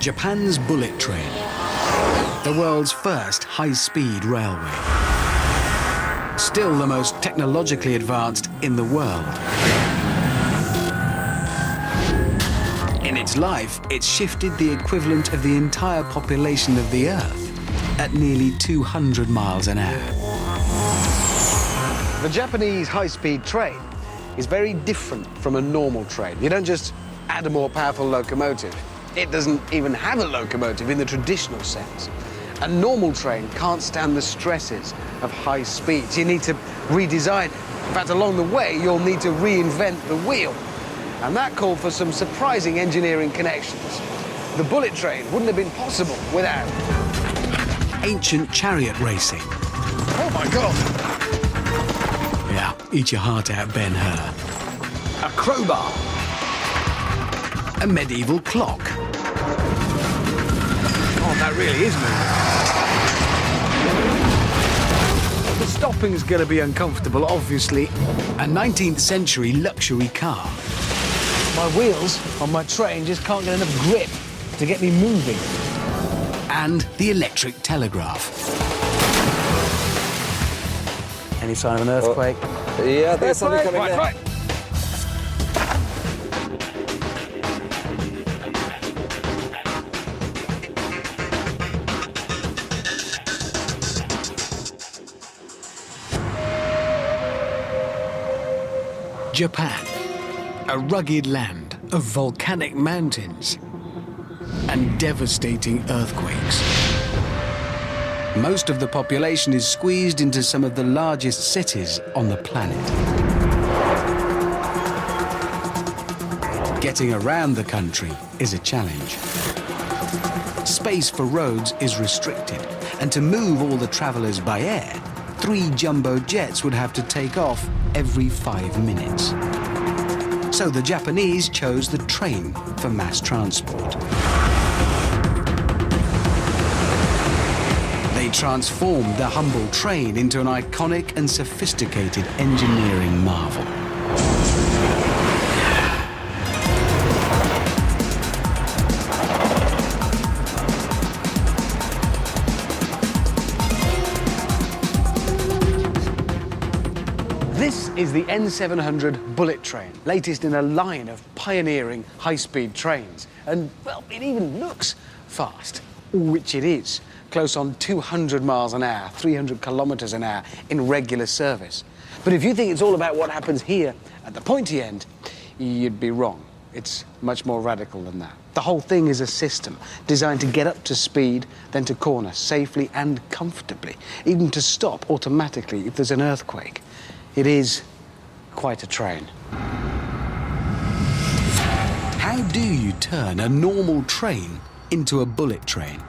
Japan's bullet train, the world's first high-speed railway. Still the most technologically advanced in the world. In its life, it's shifted the equivalent of the entire population of the Earth at nearly 200 miles an hour. The Japanese high-speed train is very different from a normal train. You don't just add a more powerful locomotive. It doesn't even have a locomotive in the traditional sense. A normal train can't stand the stresses of high speeds. You need to redesign it. In fact, along the way, you'll need to reinvent the wheel. And that called for some surprising engineering connections. The bullet train wouldn't have been possible without Ancient chariot racing. Oh, my God! Yeah, eat your heart out, Ben-Hur. A crowbar. A medieval clock. Oh, that really is moving. The stopping's going to be uncomfortable, obviously. A 19th century luxury car. My wheels on my train just can't get enough grip to get me moving. And the electric telegraph. Any sign of an earthquake? Yeah, there's something coming right, there. right. Japan, a rugged land of volcanic mountains and devastating earthquakes. Most of the population is squeezed into some of the largest cities on the planet. Getting around the country is a challenge. Space for roads is restricted, and to move all the travelers by air, 3 jumbo jets would have to take off every 5 minutes. So the Japanese chose the train for mass transport. They transformed the humble train into an iconic and sophisticated engineering marvel. This is the N700 bullet train, latest in a line of pioneering high-speed trains. And, well, it even looks fast, which it is. Close on 200 miles an hour, 300 kilometers an hour in regular service. But if you think it's all about what happens here at the pointy end, you'd be wrong. It's much more radical than that. The whole thing is a system designed to get up to speed, then to corner safely and comfortably, even to stop automatically if there's an earthquake. It is quite a train. How do you turn a normal train into a bullet train?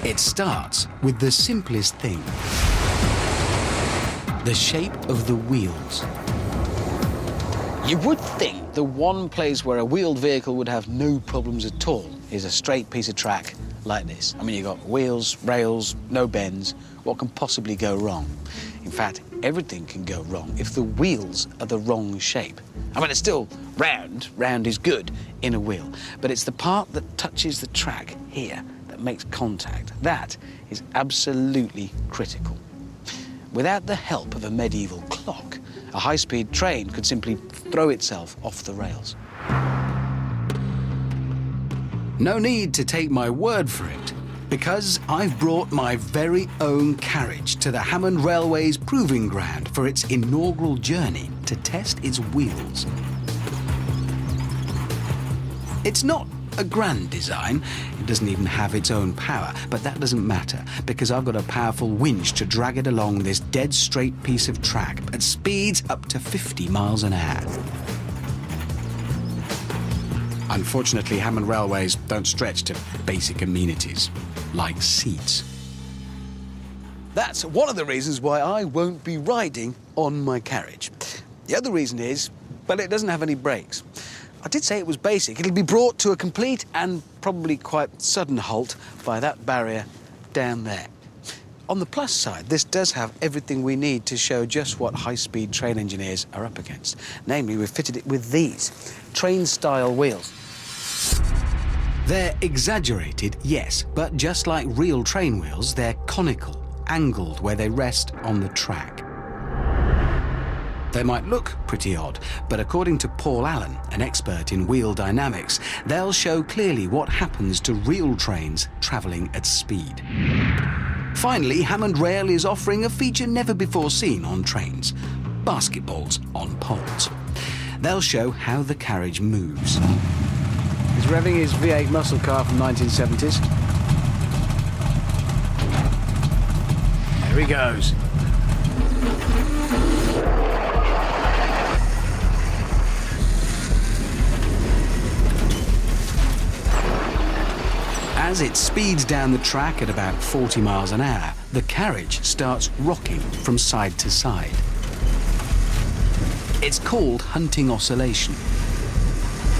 It starts with the simplest thing: the shape of the wheels. You would think the one place where a wheeled vehicle would have no problems at all is a straight piece of track like this. I mean, you've got wheels, rails, no bends. What can possibly go wrong? In fact, everything can go wrong if the wheels are the wrong shape. I mean, it's still round. Round is good in a wheel. But it's the part that touches the track here that makes contact. That is absolutely critical. Without the help of a medieval clock, a high-speed train could simply throw itself off the rails. No need to take my word for it, because I've brought my very own carriage to the Hammond Railway's proving ground for its inaugural journey to test its wheels. It's not a grand design. It doesn't even have its own power, but that doesn't matter, because I've got a powerful winch to drag it along this dead straight piece of track at speeds up to 50 miles an hour. Unfortunately, Hammond Railways don't stretch to basic amenities, like seats. That's one of the reasons why I won't be riding on my carriage. The other reason is, well, it doesn't have any brakes. I did say it was basic. It'll be brought to a complete and probably quite sudden halt by that barrier down there. On the plus side, this does have everything we need to show just what high-speed train engineers are up against. Namely, we've fitted it with these train-style wheels. They're exaggerated, yes, but just like real train wheels, they're conical, angled where they rest on the track. They might look pretty odd, but according to Paul Allen, an expert in wheel dynamics, they'll show clearly what happens to real trains travelling at speed. Finally, Hammond Rail is offering a feature never before seen on trains: basketballs on poles. They'll show how the carriage moves. He's revving his V8 muscle car from 1970s. There he goes. As it speeds down the track at about 40 miles an hour, the carriage starts rocking from side to side. It's called hunting oscillation.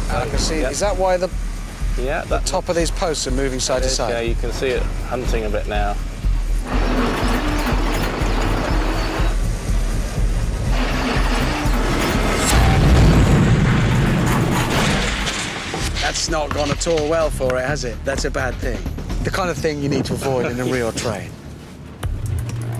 I can see. Is that why the top of these posts are moving side to side? Yeah, you can see it hunting a bit now. That's not gone at all well for it, has it? That's a bad thing. The kind of thing you need to avoid in a real train.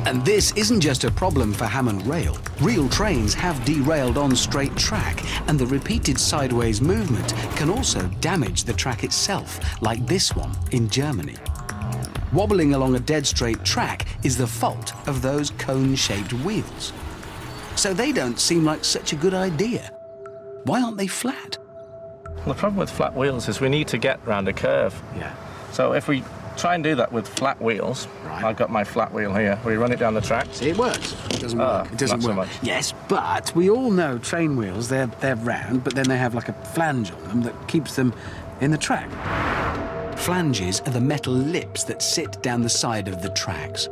And this isn't just a problem for Hammond Rail. Real trains have derailed on straight track, and the repeated sideways movement can also damage the track itself, like this one in Germany. Wobbling along a dead straight track is the fault of those cone-shaped wheels. So they don't seem like such a good idea. Why aren't they flat? The problem with flat wheels is we need to get round a curve. Yeah. So if we try and do that with flat wheels, Right. I've got my flat wheel here. We run it down the track. See, it works. It doesn't work. It doesn't not so work. much. Yes, but we all know train wheels, they're round, but then they have like a flange on them that keeps them in the track. Flanges are the metal lips that sit down the side of the tracks.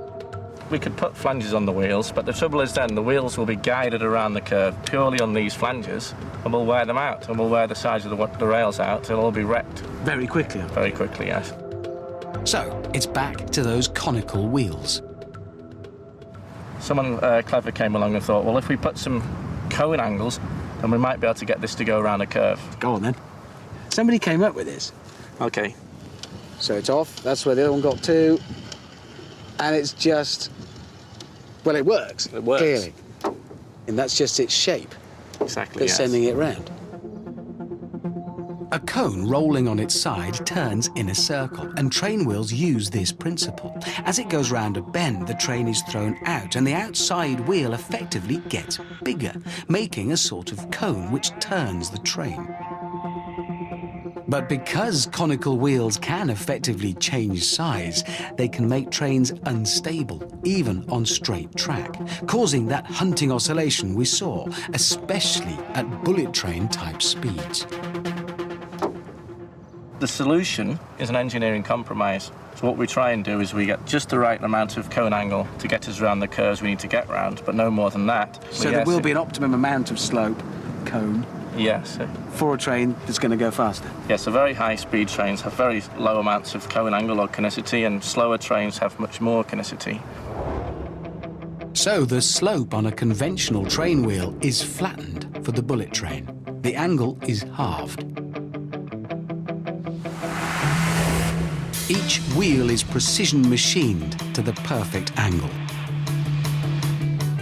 We could put flanges on the wheels, but the trouble is then the wheels will be guided around the curve purely on these flanges, and we'll wear them out, and we'll wear the sides of the rails out. They'll all be wrecked Very quickly. very quickly, yes. So, it's back to those conical wheels. Someone clever came along and thought, well, if we put some cone angles, then we might be able to get this to go around a curve. Go on then. Somebody came up with this. Okay. So it's off. That's where the other one got to. And it's just, well, it works. It works. Clearly. And that's just its shape Exactly, that's yes. sending it round. A cone rolling on its side turns in a circle, and train wheels use this principle. As it goes round a bend, the train is thrown out, and the outside wheel effectively gets bigger, making a sort of cone which turns the train. But because conical wheels can effectively change size, they can make trains unstable, even on straight track, causing that hunting oscillation we saw, especially at bullet train type speeds. The solution is an engineering compromise. So what we try and do is we get just the right amount of cone angle to get us around the curves we need to get round, but no more than that. So there will be an optimum amount of slope, cone, Yes. for a train that's going to go faster. Yes, so very high-speed trains have very low amounts of cone angle or conicity, and slower trains have much more conicity. So the slope on a conventional train wheel is flattened for the bullet train. The angle is halved. Each wheel is precision machined to the perfect angle.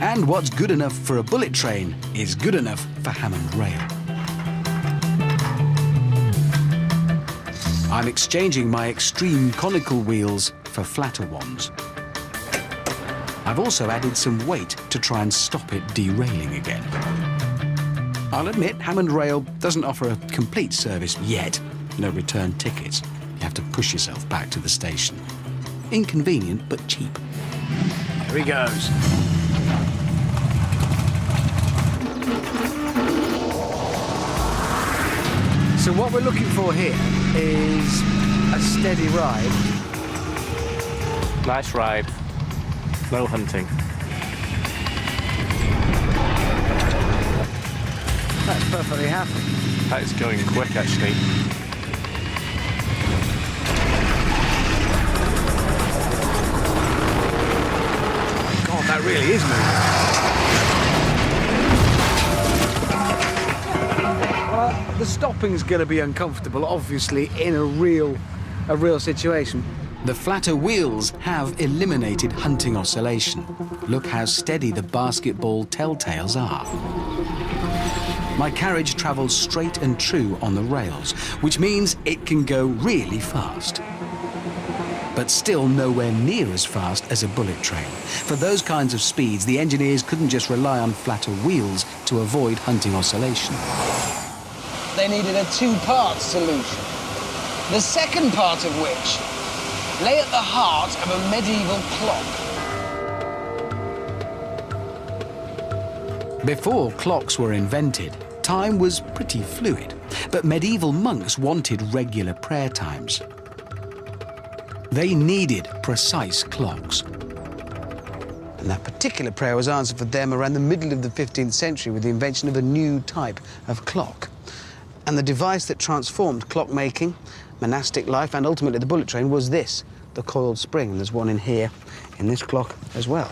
And what's good enough for a bullet train is good enough for Hammond Rail. I'm exchanging my extreme conical wheels for flatter ones. I've also added some weight to try and stop it derailing again. I'll admit, Hammond Rail doesn't offer a complete service yet. No return tickets. You have to push yourself back to the station. Inconvenient, but cheap. There he goes. So what we're looking for here is a steady ride. Nice ride. No hunting. That's perfectly happy. That is going quick, actually. God, that really is moving. The stopping's going to be uncomfortable, obviously, in a real situation. The flatter wheels have eliminated hunting oscillation. Look how steady the basketball telltales are. My carriage travels straight and true on the rails, which means it can go really fast. But still nowhere near as fast as a bullet train. For those kinds of speeds, the engineers couldn't just rely on flatter wheels to avoid hunting oscillation. They needed a two-part solution, the second part of which lay at the heart of a medieval clock. Before clocks were invented, time was pretty fluid, but medieval monks wanted regular prayer times. They needed precise clocks. And that particular prayer was answered for them around the middle of the 15th century with the invention of a new type of clock. And the device that transformed clockmaking, monastic life, and ultimately the bullet train was this, the coiled spring. And there's one in here, in this clock as well.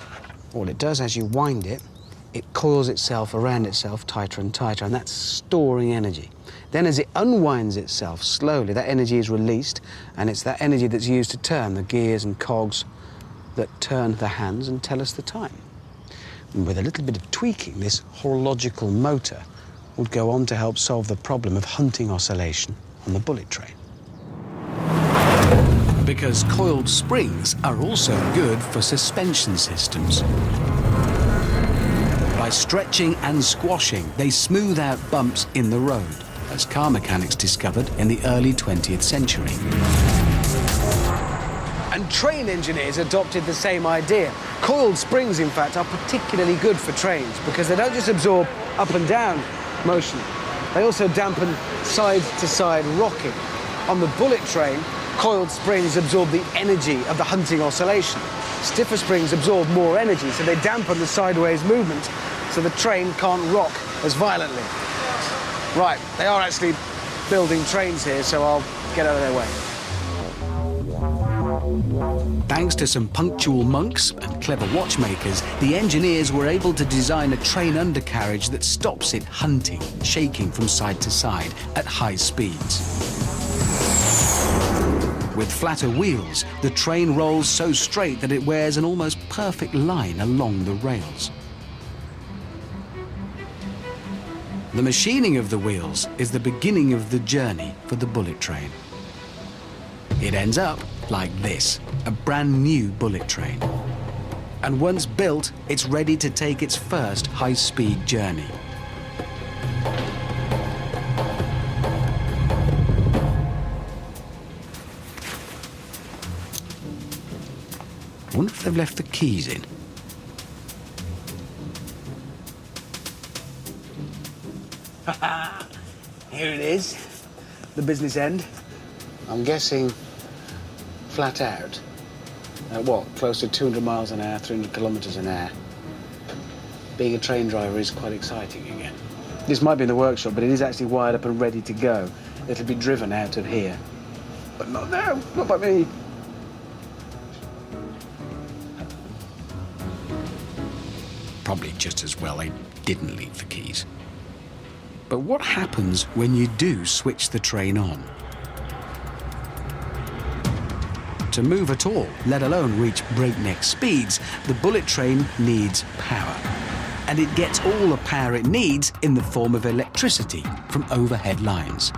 All it does as you wind it, it coils itself around itself tighter and tighter, and that's storing energy. Then as it unwinds itself slowly, that energy is released, and it's that energy that's used to turn the gears and cogs that turn the hands and tell us the time. And with a little bit of tweaking, this horological motor would go on to help solve the problem of hunting oscillation on the bullet train. Because coiled springs are also good for suspension systems. By stretching and squashing, they smooth out bumps in the road, as car mechanics discovered in the early 20th century. And train engineers adopted the same idea. Coiled springs, in fact, are particularly good for trains because they don't just absorb up and down motion, they also dampen side-to-side rocking. On the bullet train, coiled springs absorb the energy of the hunting oscillation. Stiffer springs absorb more energy, so they dampen the sideways movement, so the train can't rock as violently. Right, they are actually building trains here, so I'll get out of their way. Thanks to some punctual monks and clever watchmakers, the engineers were able to design a train undercarriage that stops it hunting, shaking from side to side at high speeds. With flatter wheels, the train rolls so straight that it wears an almost perfect line along the rails. The machining of the wheels is the beginning of the journey for the bullet train. It ends up like this, a brand new bullet train. And once built, it's ready to take its first high-speed journey. I wonder if they've left the keys in. Here it is, the business end. I'm guessing flat out. At what, close to 200 miles an hour, 300 kilometers an hour. Being a train driver is quite exciting again. This might be in the workshop, but it is actually wired up and ready to go. It'll be driven out of here. But not now, not by me. Probably just as well they didn't leave the keys. But what happens when you do switch the train on? To move at all, let alone reach breakneck speeds, the bullet train needs power. And it gets all the power it needs in the form of electricity from overhead lines.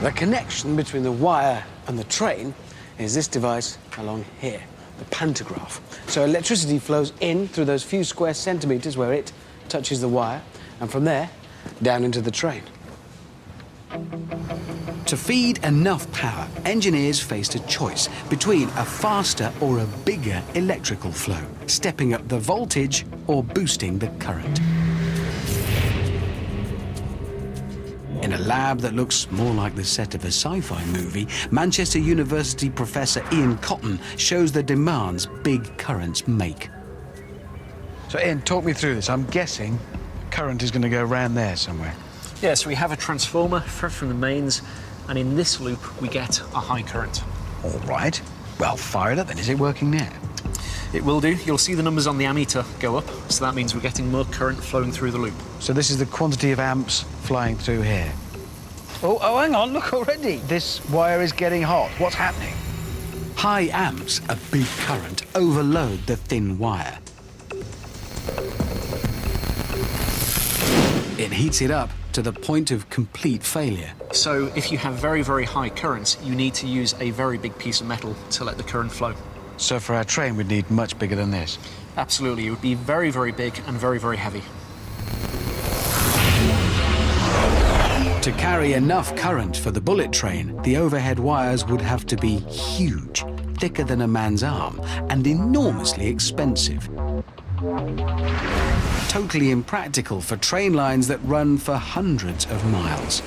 The connection between the wire and the train is this device along here, the pantograph. So electricity flows in through those few square centimeters where it touches the wire, and from there, down into the train. To feed enough power, engineers faced a choice between a faster or a bigger electrical flow, stepping up the voltage or boosting the current. In a lab that looks more like the set of a sci-fi movie, Manchester University professor Ian Cotton shows the demands big currents make. So Ian, talk me through this. I'm guessing current is going to go around there somewhere. Yeah, so we have a transformer from the mains, and in this loop we get a high current. All right. Well, fire it up then. Is it working now? It will do. You'll see the numbers on the ammeter go up, so that means we're getting more current flowing through the loop. So this is the quantity of amps flying through here. Oh, hang on, look already. This wire is getting hot. What's happening? High amps, a big current, overload the thin wire. It heats it up to the point of complete failure. So if you have very, very high currents, you need to use a very big piece of metal to let the current flow. So for our train, we'd need much bigger than this. Absolutely, it would be very, very big and very, very heavy. To carry enough current for the bullet train, the overhead wires would have to be huge, thicker than a man's arm, and enormously expensive. Totally impractical for train lines that run for hundreds of miles.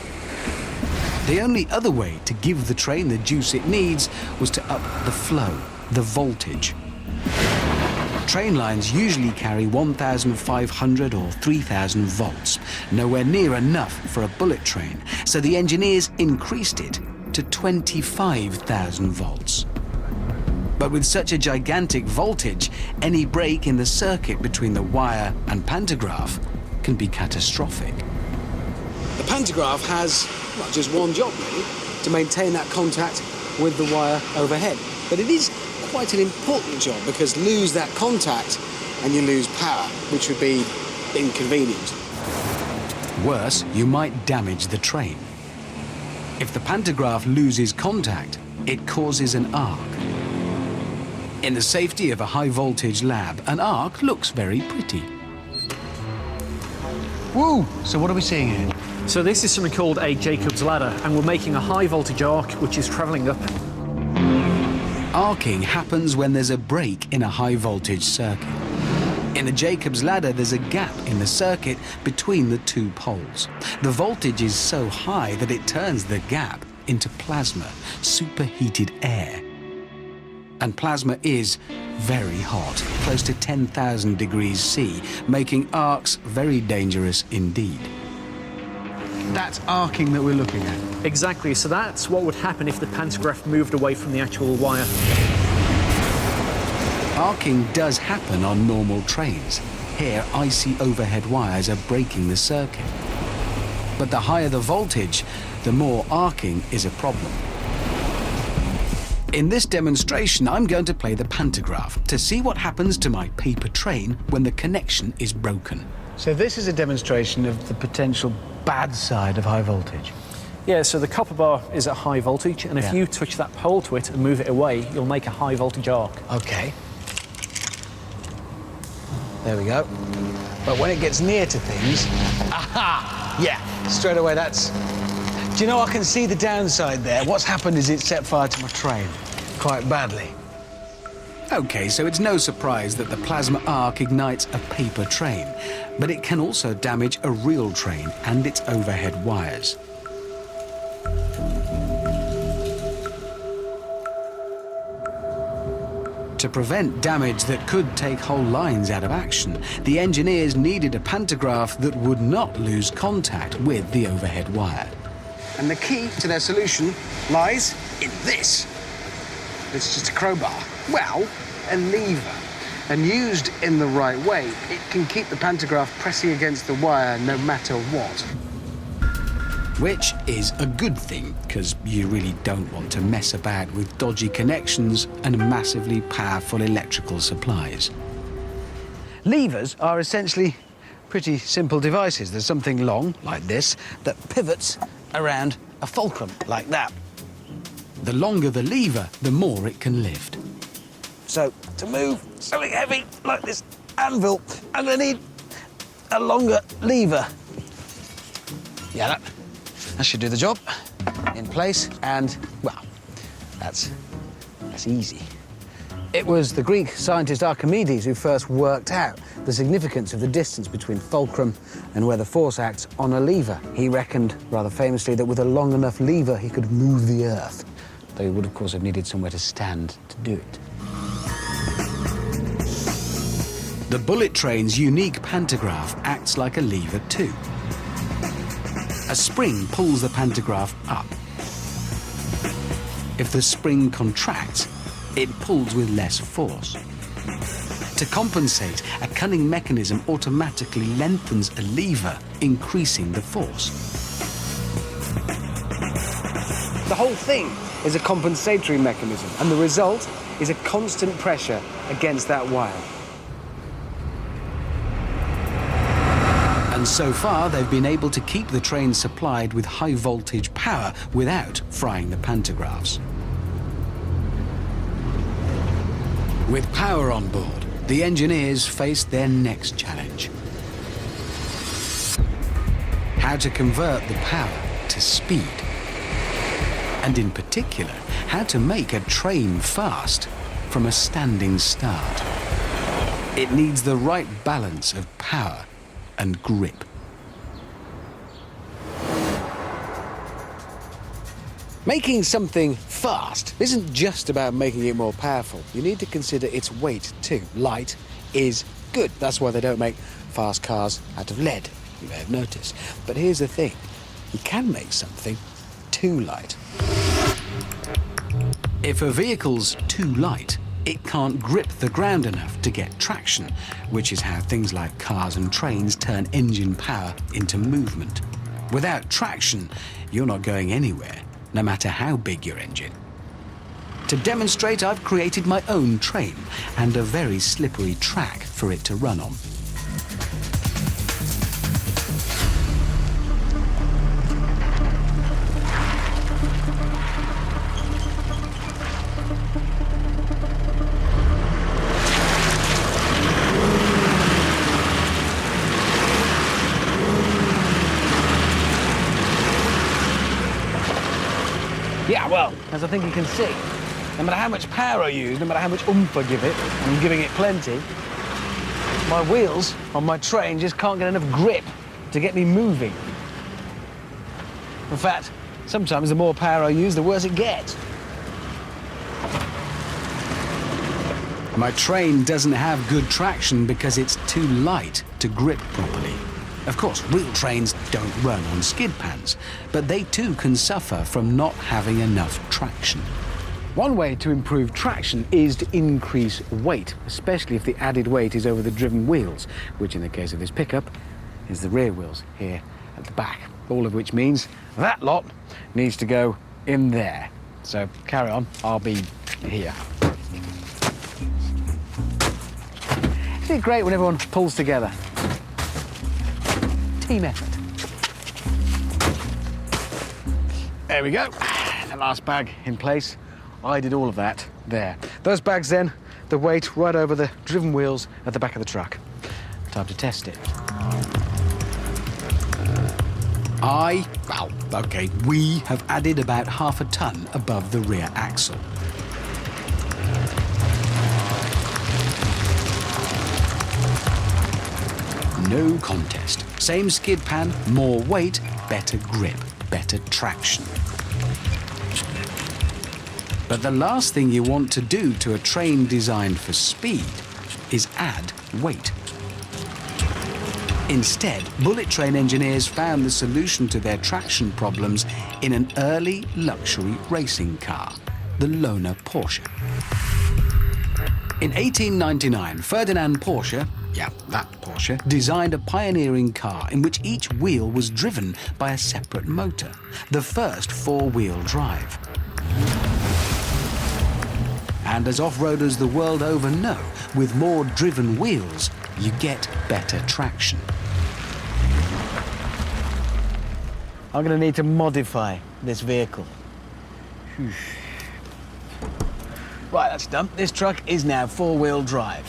The only other way to give the train the juice it needs was to up the flow, the voltage. Train lines usually carry 1,500 or 3,000 volts, nowhere near enough for a bullet train, so the engineers increased it to 25,000 volts. But with such a gigantic voltage, any break in the circuit between the wire and pantograph can be catastrophic. The pantograph has, well, just one job really, to maintain that contact with the wire overhead. But it is quite an important job because lose that contact and you lose power, which would be inconvenient. Worse, you might damage the train. If the pantograph loses contact, it causes an arc. In the safety of a high-voltage lab, an arc looks very pretty. Woo! So what are we seeing here? So this is something called a Jacob's ladder, and we're making a high voltage arc which is travelling up. Arcing happens when there's a break in a high-voltage circuit. In the Jacob's ladder, there's a gap in the circuit between the two poles. The voltage is so high that it turns the gap into plasma, superheated air. And plasma is very hot, close to 10,000 degrees C, making arcs very dangerous indeed. That's arcing that we're looking at. Exactly, so that's what would happen if the pantograph moved away from the actual wire. Arcing does happen on normal trains. Here, icy overhead wires are breaking the circuit. But the higher the voltage, the more arcing is a problem. In this demonstration, I'm going to play the pantograph to see what happens to my paper train when the connection is broken. So this is a demonstration of the potential bad side of high voltage. Yeah, so the copper bar is at high voltage, and if you touch that pole to it and move it away, you'll make a high voltage arc. Okay. There we go. But when it gets near to things, aha! Yeah, straight away that's... Do you know, I can see the downside there. What's happened is it's set fire to my train quite badly. Okay, so it's no surprise that the plasma arc ignites a paper train, but it can also damage a real train and its overhead wires. To prevent damage that could take whole lines out of action, the engineers needed a pantograph that would not lose contact with the overhead wire. And the key to their solution lies in this. It's just a crowbar. Well, a lever. And used in the right way, it can keep the pantograph pressing against the wire no matter what. Which is a good thing, because you really don't want to mess about with dodgy connections and massively powerful electrical supplies. Levers are essentially pretty simple devices. There's something long, like this, that pivots around a fulcrum, like that. The longer the lever, the more it can lift. So, to move something heavy like this anvil, I'm going to need a longer lever. Yeah, that should do the job. In place, and, well, that's easy. It was the Greek scientist Archimedes who first worked out the significance of the distance between fulcrum and where the force acts on a lever. He reckoned, rather famously, that with a long enough lever, he could move the Earth. Though he would, of course, have needed somewhere to stand to do it. The bullet train's unique pantograph acts like a lever too. A spring pulls the pantograph up. If the spring contracts, it pulls with less force. To compensate, a cunning mechanism automatically lengthens a lever, increasing the force. The whole thing is a compensatory mechanism, and the result is a constant pressure against that wire. And so far, they've been able to keep the train supplied with high voltage power without frying the pantographs. With power on board, the engineers faced their next challenge. How to convert the power to speed. And in particular, how to make a train fast from a standing start. It needs the right balance of power and grip. Making something fast isn't just about making it more powerful. You need to consider its weight too. Light is good. That's why they don't make fast cars out of lead, you may have noticed. But here's the thing. You can make something too light. If a vehicle's too light, it can't grip the ground enough to get traction, which is how things like cars and trains turn engine power into movement. Without traction, you're not going anywhere, no matter how big your engine. To demonstrate, I've created my own train and a very slippery track for it to run on. Yeah, well, as I think you can see, no matter how much power I use, no matter how much oomph I give it, and I'm giving it plenty, my wheels on my train just can't get enough grip to get me moving. In fact, sometimes the more power I use, the worse it gets. My train doesn't have good traction because it's too light to grip properly. Of course, real trains don't run on skid pans, but they too can suffer from not having enough traction. One way to improve traction is to increase weight, especially if the added weight is over the driven wheels, which in the case of this pickup is the rear wheels here at the back. All of which means that lot needs to go in there. So carry on, I'll be here. Isn't it great when everyone pulls together? Team effort. There we go. The last bag in place. I did all of that there. Those bags then, the weight right over the driven wheels at the back of the truck. Time to test it. We have added about half a ton above the rear axle. No contest. Same skid pan, more weight, better grip, better traction. But the last thing you want to do to a train designed for speed is add weight. Instead, bullet train engineers found the solution to their traction problems in an early luxury racing car, the Lohner Porsche. In 1899, Ferdinand Porsche, that Porsche, designed a pioneering car in which each wheel was driven by a separate motor, the first four-wheel drive. And as off-roaders the world over know, with more driven wheels, you get better traction. I'm going to need to modify this vehicle. Right, that's done. This truck is now four-wheel drive.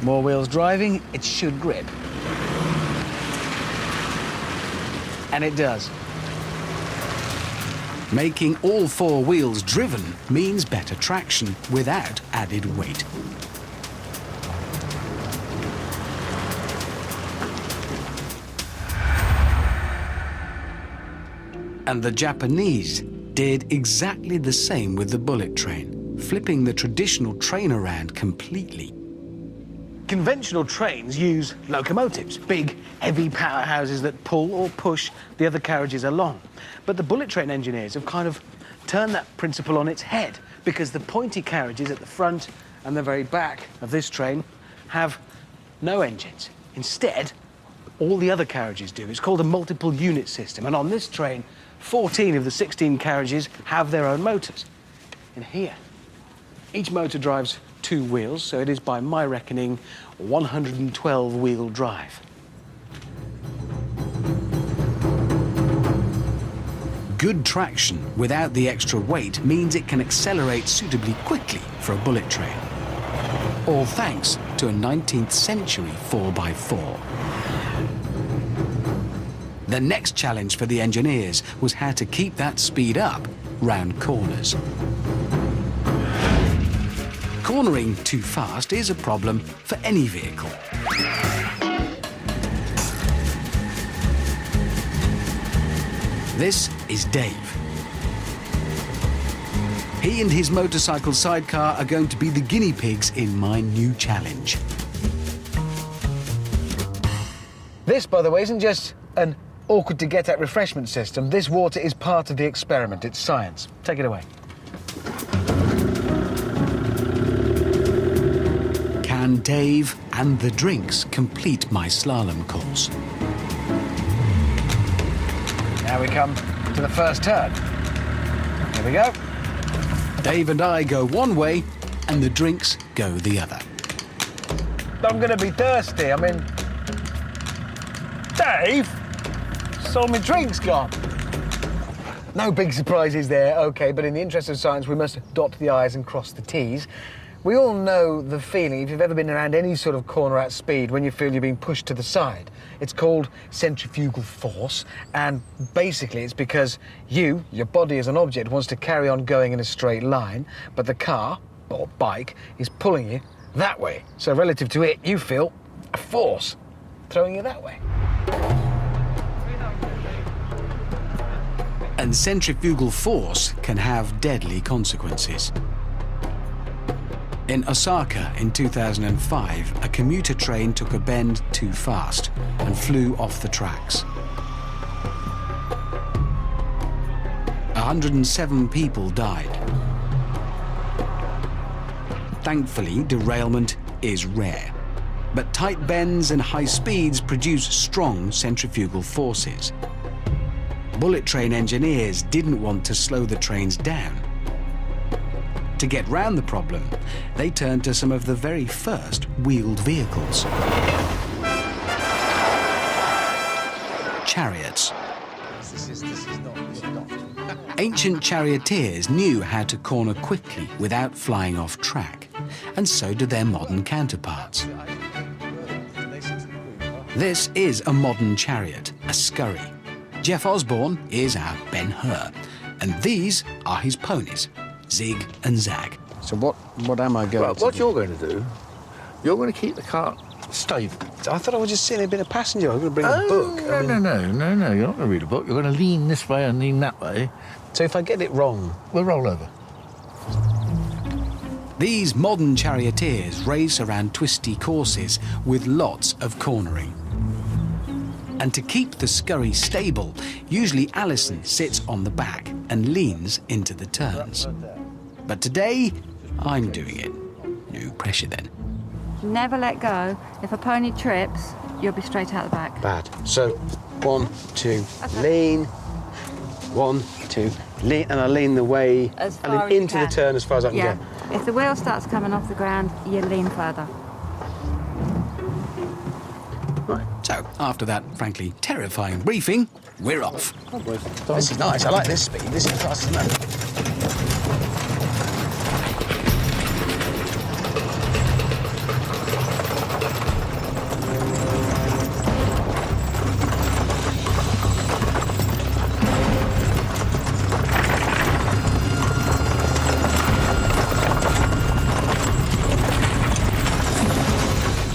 More wheels driving, it should grip. And it does. Making all four wheels driven means better traction without added weight. And the Japanese did exactly the same with the bullet train, flipping the traditional train around completely. Conventional trains use locomotives, big, heavy powerhouses that pull or push the other carriages along. But the bullet train engineers have kind of turned that principle on its head, because the pointy carriages at the front and the very back of this train have no engines. Instead, all the other carriages do. It's called a multiple unit system, and on this train, 14 of the 16 carriages have their own motors. And here, each motor drives 2 wheels, so it is, by my reckoning, 112-wheel drive. Good traction without the extra weight means it can accelerate suitably quickly for a bullet train. All thanks to a 19th century 4x4. The next challenge for the engineers was how to keep that speed up round corners. Cornering too fast is a problem for any vehicle. This is Dave. He and his motorcycle sidecar are going to be the guinea pigs in my new challenge. This, by the way, isn't just an awkward-to-get-at refreshment system. This water is part of the experiment. It's science. Take it away. Can Dave and the drinks complete my slalom course? Now we come to the first turn. Here we go. Dave and I go one way, and the drinks go the other. I'm going to be thirsty. I mean... Dave? Saw my drink's gone. No big surprises there, OK, but in the interest of science, we must dot the I's and cross the T's. We all know the feeling, if you've ever been around any sort of corner at speed, when you feel you're being pushed to the side. It's called centrifugal force, and basically it's because your body as an object, wants to carry on going in a straight line, but the car, or bike, is pulling you that way. So relative to it, you feel a force throwing you that way. And centrifugal force can have deadly consequences. In Osaka in 2005, a commuter train took a bend too fast and flew off the tracks. 107 people died. Thankfully, derailment is rare. But tight bends and high speeds produce strong centrifugal forces. Bullet train engineers didn't want to slow the trains down. To get round the problem, they turned to some of the very first wheeled vehicles. Chariots. Ancient charioteers knew how to corner quickly without flying off track, and so did their modern counterparts. This is a modern chariot, a scurry. Jeff Osborne is our Ben-Hur, and these are his ponies, Zig and Zag. So what am I going Well, to what do? you're going to do, you're going to keep the cart stable. I thought I was just sitting a bit of passenger. I'm going to bring a Oh, book. no, no. You're not going to read a book. You're going to lean this way and lean that way. So if I get it wrong, We'll roll over. These modern charioteers race around twisty courses with lots of cornering. And to keep the scurry stable, usually Alison sits on the back and leans into the turns. But today, I'm doing it. No pressure then. Never let go. If a pony trips, you'll be straight out the back. bad. So 1, 2, lean. 1, 2, lean, and I lean the way As and far then as you into the can. turn as far as I can Yeah. go. If the wheel starts coming off the ground, you lean further. So, after that, frankly, terrifying briefing, we're off. This is nice. I like this speed. This is fast as that.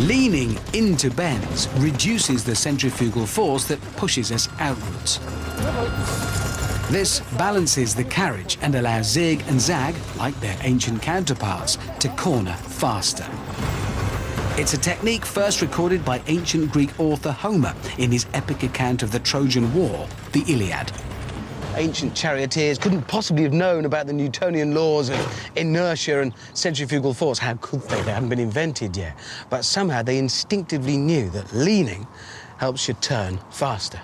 Leaning into bends reduces the centrifugal force that pushes us outwards. This balances the carriage and allows Zig and Zag, like their ancient counterparts, to corner faster. It's a technique first recorded by ancient Greek author Homer in his epic account of the Trojan War, the Iliad. ancient charioteers couldn't possibly have known about the Newtonian laws of inertia and centrifugal force. How could they? They hadn't been invented yet. But somehow they instinctively knew that leaning helps you turn faster.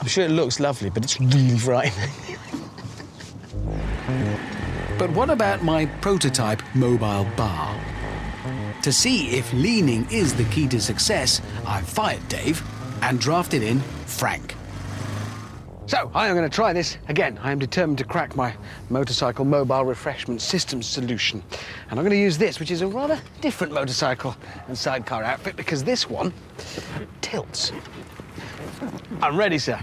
I'm sure it looks lovely, but it's really frightening. But what about my prototype mobile bar? To see if leaning is the key to success, I've fired Dave and drafted in Frank. So, I am going to try this again. I am determined to crack my motorcycle mobile refreshment system solution. And I'm going to use this, which is a rather different motorcycle and sidecar outfit, because this one tilts. I'm ready, sir.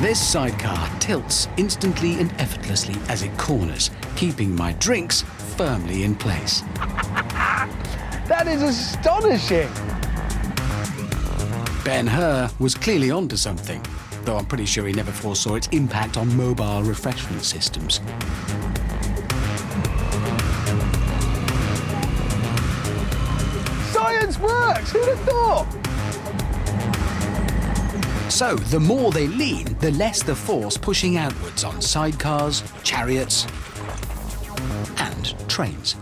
This sidecar tilts instantly and effortlessly as it corners, keeping my drinks firmly in place. That is astonishing! Ben-Hur was clearly onto something, though I'm pretty sure he never foresaw its impact on mobile refreshment systems. Science works! Who'd have thought? So, the more they lean, the less the force pushing outwards on sidecars, chariots, and trains.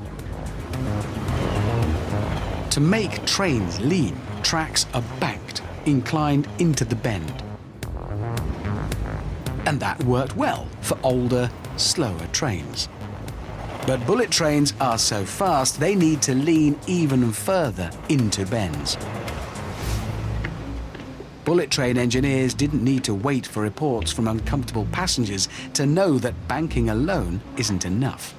To make trains lean, tracks are banked, inclined into the bend. And that worked well for older, slower trains. But bullet trains are so fast, they need to lean even further into bends. Bullet train engineers didn't need to wait for reports from uncomfortable passengers to know that banking alone isn't enough.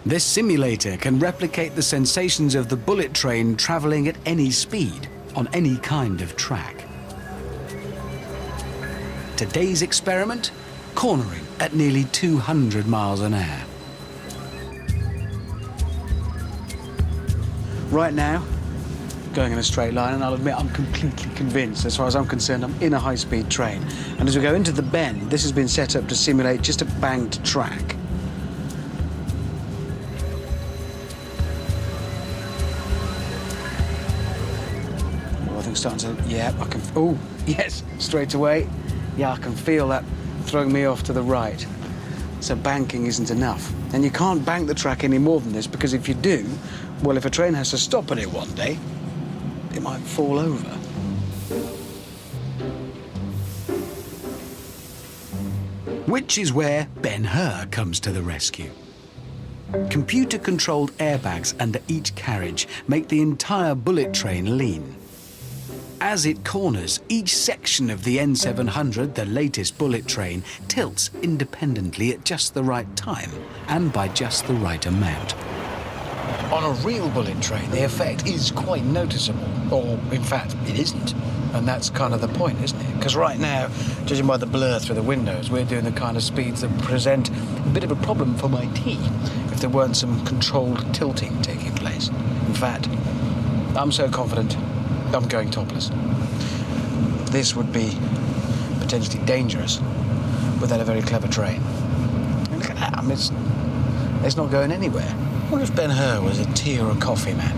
This simulator can replicate the sensations of the bullet train traveling at any speed on any kind of track. Today's experiment, cornering at nearly 200 miles an hour. Right now, going in a straight line, and I'll admit I'm completely convinced, as far as I'm concerned, I'm in a high-speed train. And as we go into the bend, this has been set up to simulate just a banked track. Oh, I think it's starting to, yeah, I can, oh, yes, straight away. Yeah, I can feel that throwing me off to the right. So banking isn't enough. And you can't bank the track any more than this, because if you do, well, if a train has to stop at it one day, it might fall over. Which is where Ben-Hur comes to the rescue. Computer-controlled airbags under each carriage make the entire bullet train lean. As it corners, each section of the N700, the latest bullet train, tilts independently at just the right time and by just the right amount. On a real bullet train, the effect is quite noticeable. Or, in fact, it isn't. And that's kind of the point, isn't it? Because right now, judging by the blur through the windows, we're doing the kind of speeds that present a bit of a problem for my tea if there weren't some controlled tilting taking place. In fact, I'm so confident I'm going topless. This would be potentially dangerous without a very clever train. And look at that, I mean, it's not going anywhere. What if Ben-Hur was a tea or a coffee man?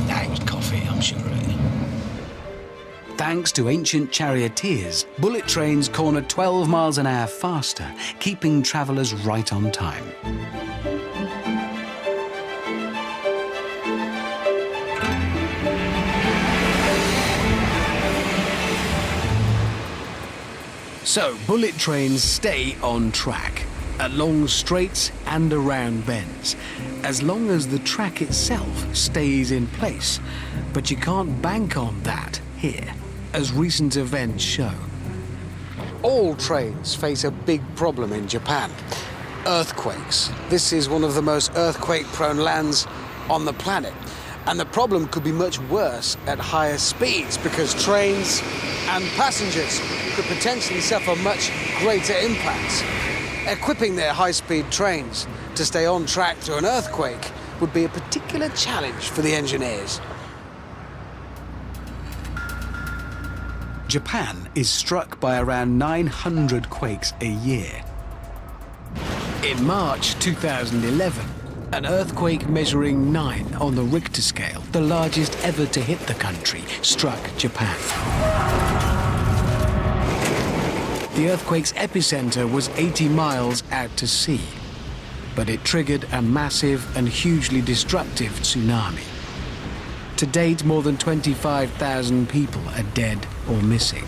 Nah, it was coffee, I'm sure of it. Thanks to ancient charioteers, bullet trains corner 12 miles an hour faster, keeping travellers right on time. So, bullet trains stay on track, along straights and around bends, as long as the track itself stays in place. But you can't bank on that here, as recent events show. All trains face a big problem in Japan: earthquakes. This is one of the most earthquake-prone lands on the planet. And the problem could be much worse at higher speeds, because trains and passengers could potentially suffer much greater impacts. Equipping their high-speed trains to stay on track through an earthquake would be a particular challenge for the engineers. Japan is struck by around 900 quakes a year. In March 2011, An earthquake measuring 9 on the Richter scale, the largest ever to hit the country, struck Japan. The earthquake's epicenter was 80 miles out to sea, but it triggered a massive and hugely destructive tsunami. To date, more than 25,000 people are dead or missing.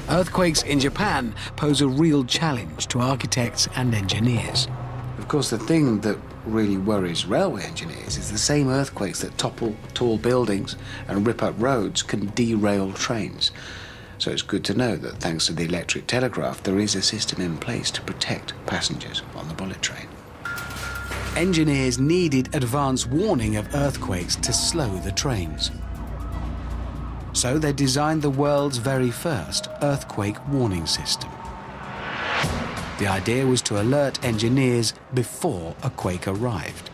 Earthquakes in Japan pose a real challenge to architects and engineers. Of course, the thing that really worries railway engineers is the same earthquakes that topple tall buildings and rip up roads can derail trains. So it's good to know that thanks to the electric telegraph, there is a system in place to protect passengers on the bullet train. Engineers needed advance warning of earthquakes to slow the trains. So they designed the world's very first earthquake warning system. The idea was to alert engineers before a quake arrived.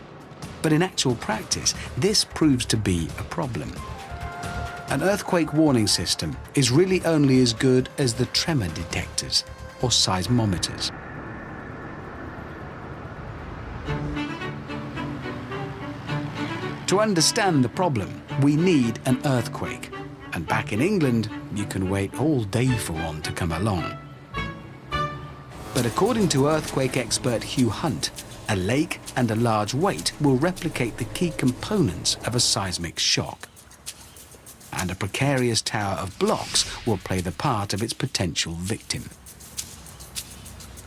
But in actual practice, this proves to be a problem. An earthquake warning system is really only as good as the tremor detectors or seismometers. To understand the problem, we need an earthquake. And back in England, you can wait all day for one to come along. But according to earthquake expert Hugh Hunt, a lake and a large weight will replicate the key components of a seismic shock. And a precarious tower of blocks will play the part of its potential victim.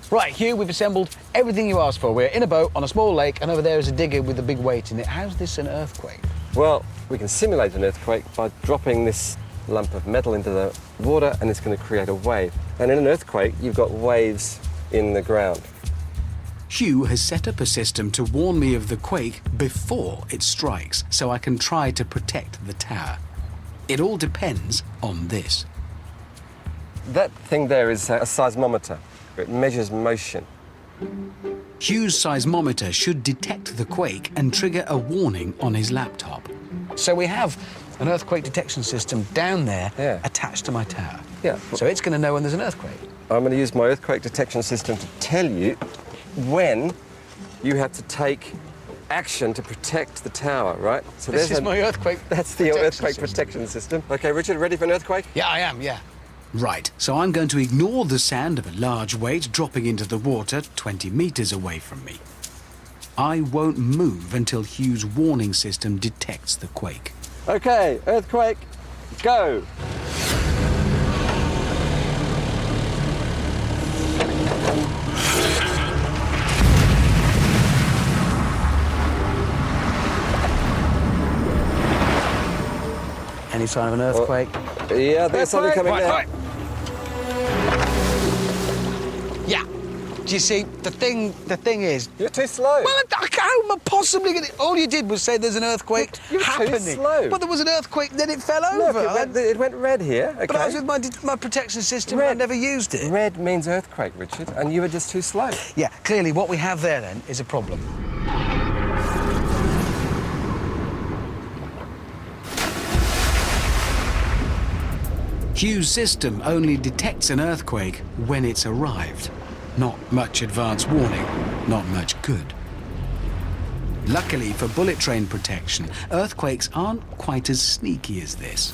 Right, Hugh, we've assembled everything you asked for. We're in a boat on a small lake, and over there is a digger with a big weight in it. How's this an earthquake? Well, we can simulate an earthquake by dropping this lump of metal into the water, and it's going to create a wave. And in an earthquake, you've got waves in the ground. Hugh has set up a system to warn me of the quake before it strikes, so I can try to protect the tower. It all depends on this. That thing there is a seismometer. It measures motion. Hugh's seismometer should detect the quake and trigger a warning on his laptop. So we have an earthquake detection system down there attached to my tower. Yeah. So it's going to know when there's an earthquake. I'm going to use my earthquake detection system to tell you when you have to take action to protect the tower, right? So This is my earthquake That's the earthquake protection system. OK, Richard, ready for an earthquake? Yeah, I am, yeah. Right, so I'm going to ignore the sound of a large weight dropping into the water 20 meters away from me. I won't move until Hugh's warning system detects the quake. OK, earthquake, go! Any sign of an earthquake? Yeah, there's something coming down. Yeah. Do you see, the thing is... You're too slow. Well, how am I possibly going to... All you did was say there's an earthquake You're happening. too slow. But there was an earthquake, then it fell Look, over. it went red here, OK? But I was with my protection system and I never used it. Red means earthquake, Richard, and you were just too slow. Yeah, clearly what we have there, then, is a problem. Hugh's system only detects an earthquake when it's arrived. Not much advance warning, not much good. Luckily for bullet train protection, earthquakes aren't quite as sneaky as this.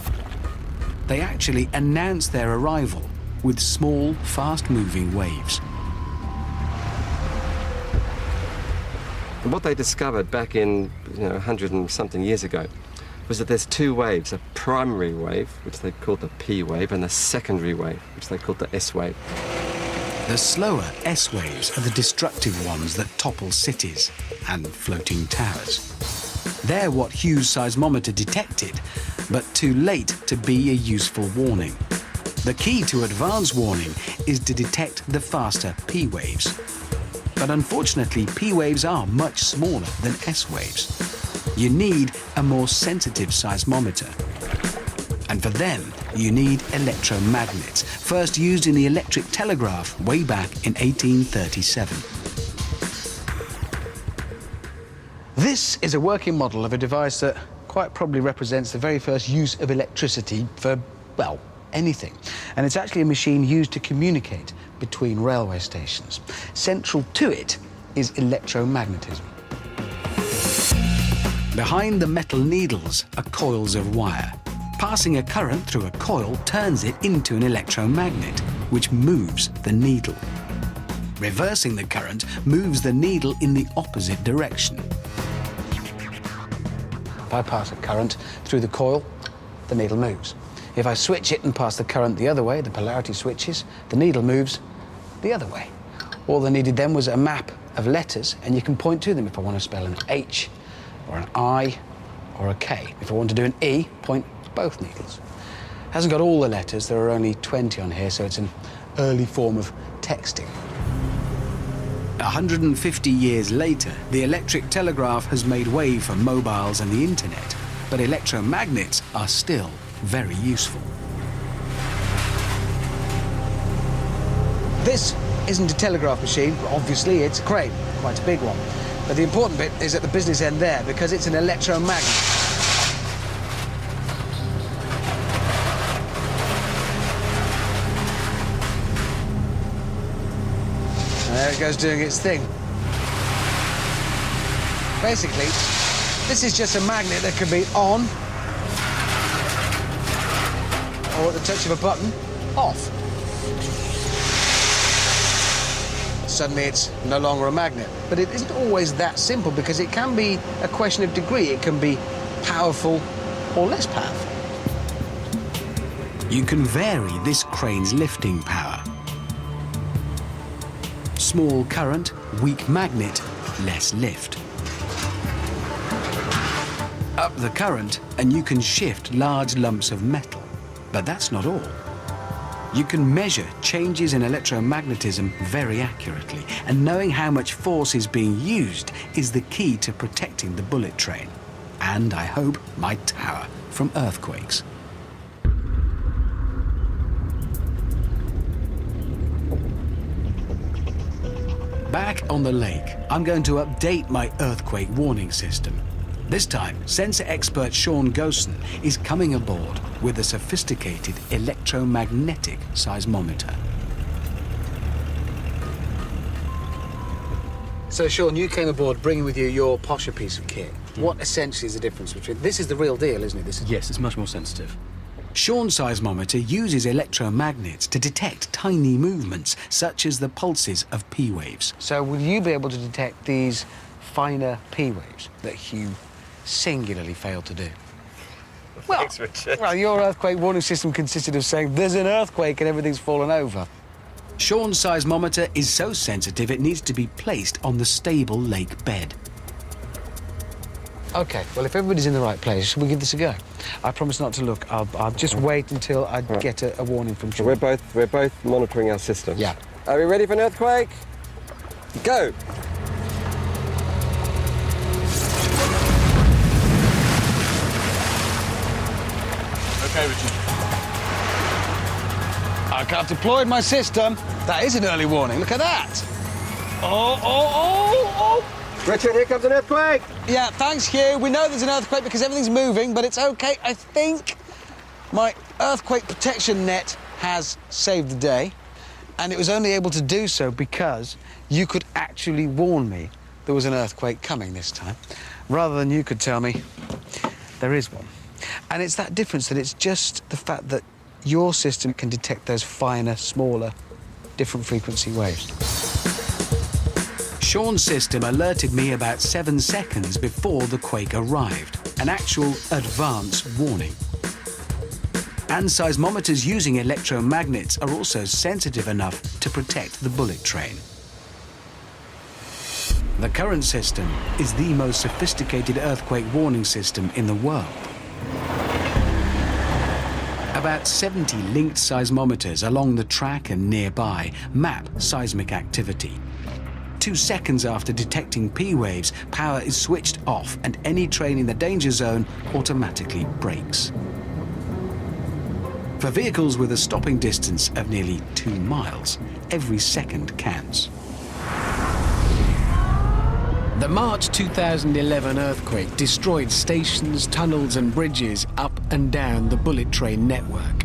They actually announce their arrival with small, fast-moving waves. And what they discovered back in 100 and something years ago was that there's two waves, a primary wave, which they called the P wave, and a secondary wave, which they called the S wave. The slower S waves are the destructive ones that topple cities and floating towers. They're what Hugh's seismometer detected, but too late to be a useful warning. The key to advance warning is to detect the faster P waves. But unfortunately, P waves are much smaller than S waves. You need a more sensitive seismometer. And for them, you need electromagnets, first used in the electric telegraph way back in 1837. This is a working model of a device that quite probably represents the very first use of electricity for, well, anything. And it's actually a machine used to communicate between railway stations. Central to it is electromagnetism. Behind the metal needles are coils of wire. Passing a current through a coil turns it into an electromagnet, which moves the needle. Reversing the current moves the needle in the opposite direction. If I pass a current through the coil, the needle moves. If I switch it and pass the current the other way, the polarity switches, the needle moves the other way. All I needed then was a map of letters, and you can point to them if I want to spell an H or an I or a K. If I want to do an E, point to both needles. It hasn't got all the letters, there are only 20 on here, so it's an early form of texting. 150 years later, the electric telegraph has made way for mobiles and the internet, but electromagnets are still very useful. This isn't a telegraph machine, obviously it's a crane, quite a big one. But the important bit is at the business end there, because it's an electromagnet. There it goes doing its thing. Basically, this is just a magnet that can be on, or at the touch of a button, off. Suddenly it's no longer a magnet. But it isn't always that simple, because it can be a question of degree. It can be powerful or less powerful. You can vary this crane's lifting power. Small current, weak magnet, less lift. Up the current and you can shift large lumps of metal. But that's not all. You can measure changes in electromagnetism very accurately, and knowing how much force is being used is the key to protecting the bullet train. And, I hope, my tower from earthquakes. Back on the lake, I'm going to update my earthquake warning system. This time, sensor expert Sean Gosen is coming aboard with a sophisticated electromagnetic seismometer. So, Sean, you came aboard bringing with you your posher piece of kit. What essentially is the difference between... This is the real deal, isn't it? This is... Yes, it's much more sensitive. Sean's seismometer uses electromagnets to detect tiny movements, such as the pulses of P waves. So will you be able to detect these finer P waves that Hugh singularly failed to do? Well, Thanks, Richard. Well, your earthquake warning system consisted of saying there's an earthquake and everything's fallen over. Sean's seismometer is so sensitive it needs to be placed on the stable lake bed. OK, well, if everybody's in the right place, we'll give this a go. I promise not to look. I'll just wait until I get a warning from Sean. We're both monitoring our system. Yeah. Are we ready for an earthquake? Go! OK, Richard. OK, I've deployed my system. That is an early warning. Look at that. Oh! Richard, here comes an earthquake! Yeah, thanks, Hugh. We know there's an earthquake because everything's moving, but it's OK. I think my earthquake protection net has saved the day, and it was only able to do so because you could actually warn me there was an earthquake coming this time, rather than you could tell me there is one. And it's that difference, that it's just the fact that your system can detect those finer, smaller, different frequency waves. Sean's system alerted me about 7 seconds before the quake arrived, an actual advance warning. And seismometers using electromagnets are also sensitive enough to protect the bullet train. The current system is the most sophisticated earthquake warning system in the world. About 70 linked seismometers along the track and nearby map seismic activity. 2 seconds after detecting P waves, power is switched off and any train in the danger zone automatically brakes. For vehicles with a stopping distance of nearly 2 miles, every second counts. The March 2011 earthquake destroyed stations, tunnels and bridges up and down the bullet train network.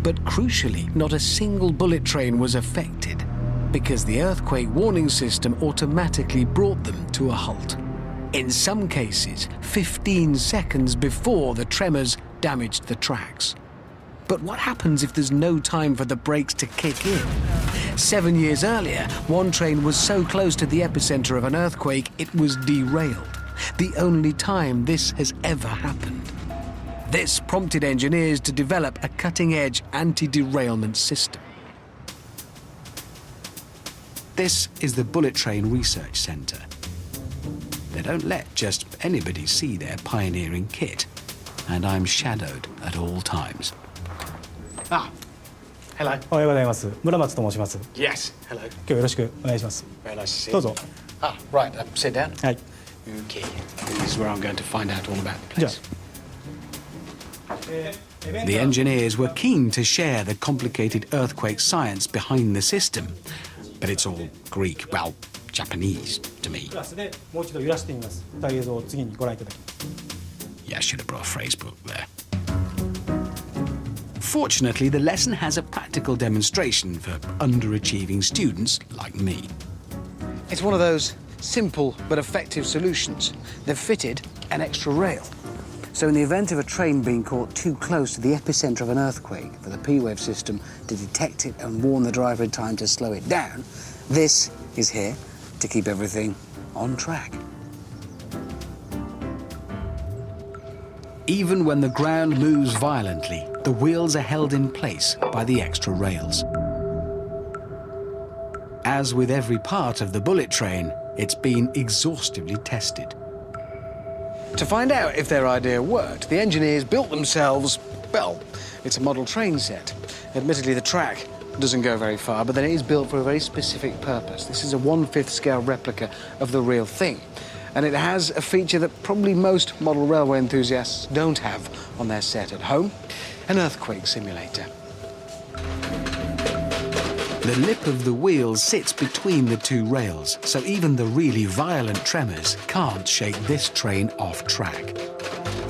But crucially, not a single bullet train was affected, because the earthquake warning system automatically brought them to a halt. In some cases, 15 seconds before the tremors damaged the tracks. But what happens if there's no time for the brakes to kick in? 7 years earlier, one train was so close to the epicenter of an earthquake, it was derailed. The only time this has ever happened. This prompted engineers to develop a cutting-edge anti-derailment system. This is the Bullet Train Research Centre. They don't let just anybody see their pioneering kit, and I'm shadowed at all times. Ah, hello. おはようございます。村松と申します。 Yes, hello. 今日よろしくお願いします。 Very nice to see you. どうぞ。 Ah, right, sit down. はい。 Okay, this is where I'm going to find out all about the じゃ place. The engineers were keen to share the complicated earthquake science behind the system, but it's all Greek, well, Japanese to me. クラスでもう一度揺らしてみます。映像を次にご覧いただきます。 Yeah, I should have brought a phrase book there. Fortunately, the lesson has a practical demonstration for underachieving students like me. It's one of those simple but effective solutions. They've fitted an extra rail. So in the event of a train being caught too close to the epicenter of an earthquake for the P-wave system to detect it and warn the driver in time to slow it down, this is here to keep everything on track. Even when the ground moves violently, the wheels are held in place by the extra rails. As with every part of the bullet train, it's been exhaustively tested. To find out if their idea worked, the engineers built themselves, well, it's a model train set. Admittedly, the track doesn't go very far, but then it is built for a very specific purpose. This is a 1/5 scale replica of the real thing. And it has a feature that probably most model railway enthusiasts don't have on their set at home, an earthquake simulator. The lip of the wheel sits between the two rails, so even the really violent tremors can't shake this train off track.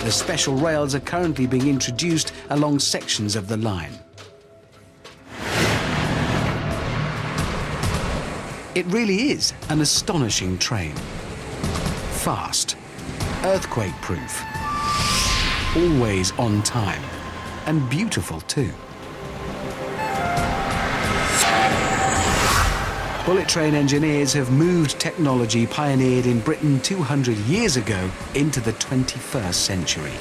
The special rails are currently being introduced along sections of the line. It really is an astonishing train. Fast, earthquake-proof, always on time, and beautiful too. Bullet train engineers have moved technology pioneered in Britain 200 years ago into the 21st century.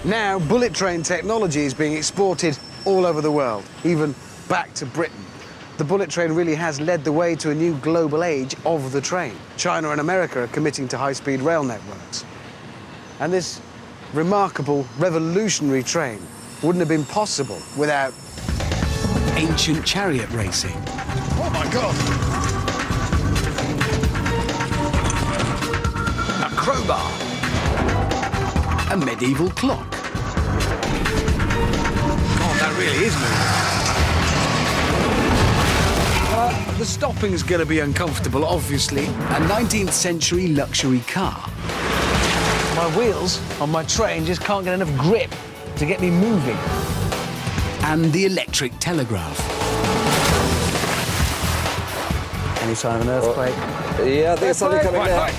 Now, bullet train technology is being exported all over the world, even back to Britain. The bullet train really has led the way to a new global age of the train. China and America are committing to high-speed rail networks. And this remarkable, revolutionary train wouldn't have been possible without ancient chariot racing. Oh my God! A crowbar. A medieval clock. God, that really is moving. The stopping's going to be uncomfortable, obviously. A 19th century luxury car. My wheels on my train just can't get enough grip to get me moving. And the electric telegraph. Any sign of an earthquake? Yeah, there's something coming Right, now. right.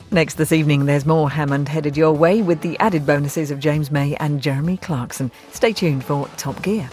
Next this evening, there's more Hammond headed your way with the added bonuses of James May and Jeremy Clarkson. Stay tuned for Top Gear.